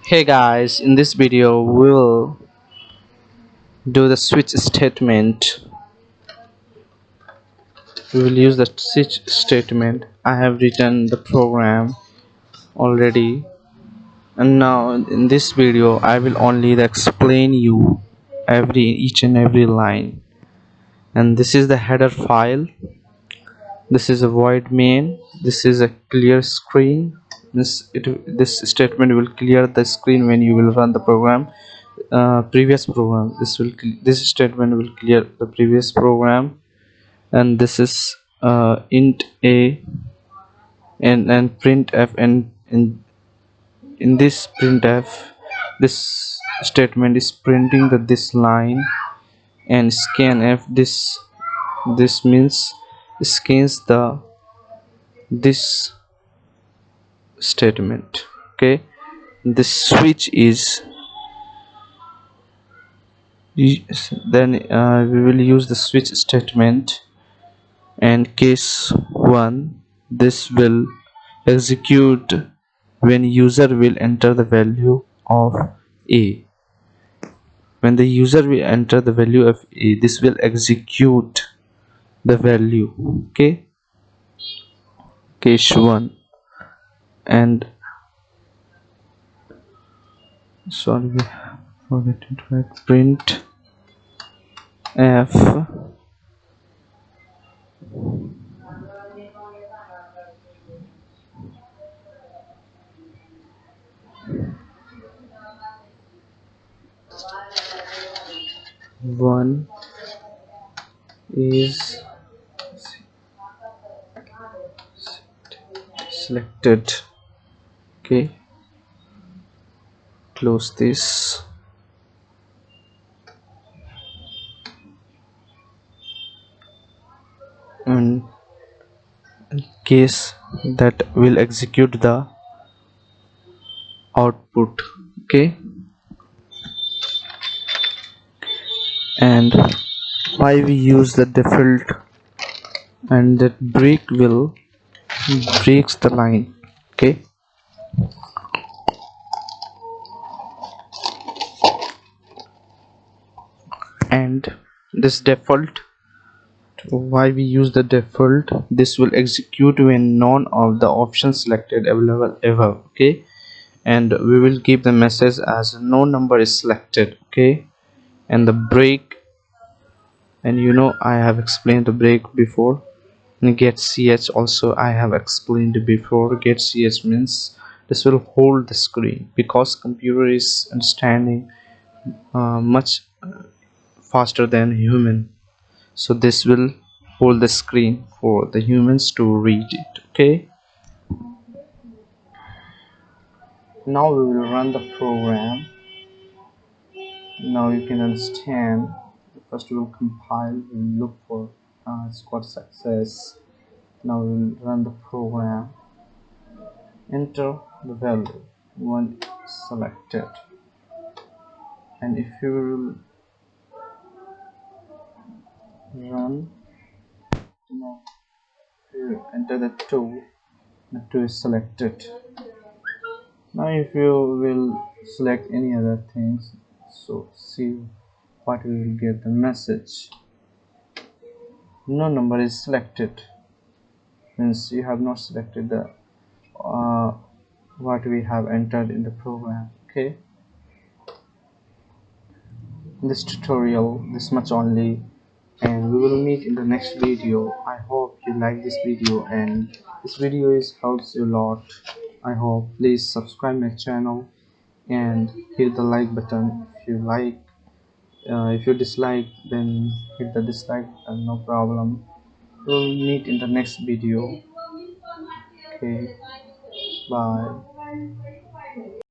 Hey guys, in this video we will do the switch statement. We will use the switch statement. I have written the program already, and now in this video I will only explain you each and every line. And this is the header file. This is a void main. This is a clear screen. This statement will clear the screen when you will run the program. Previous program, this statement will clear the previous program. And this is int a and printf, and in this printf, this statement is printing this line. And scanf, this means scans the this statement. Okay, the switch is then we will use the switch statement. And case 1, this will execute when user will enter the value of a. When the user will enter the value of a, this will execute the value. Okay, case 1. And sorry, we forget to write print f one is selected. Okay, close this. And case that will execute the output. Okay, and why we use the default, and that break will breaks the line. Okay, and this default, why we use the default, this will execute when none of the options selected available ever. Okay, and we will keep the message as no number is selected. Okay, and the break, and I have explained the break before. And get ch also I have explained before. Get ch means this will hold the screen, because computer is understanding much faster than human, so this will hold the screen for the humans to read it. Okay, now we will run the program. Now you can understand. First we will compile, we will look for squad success. Now we will run the program. Enter the value 1 selected, and if you will run, now you enter the 2, the 2 is selected. Now if you will select any other things, so see what we will get the message. No number is selected, means you have not selected the what we have entered in the program. Okay, in this tutorial this much only, and we will meet in the next video. I hope you like this video, and this video helps you a lot. I hope. Please subscribe my channel and hit the like button if you like. If you dislike, then hit the dislike button, no problem. We'll meet in the next video. Okay, bye.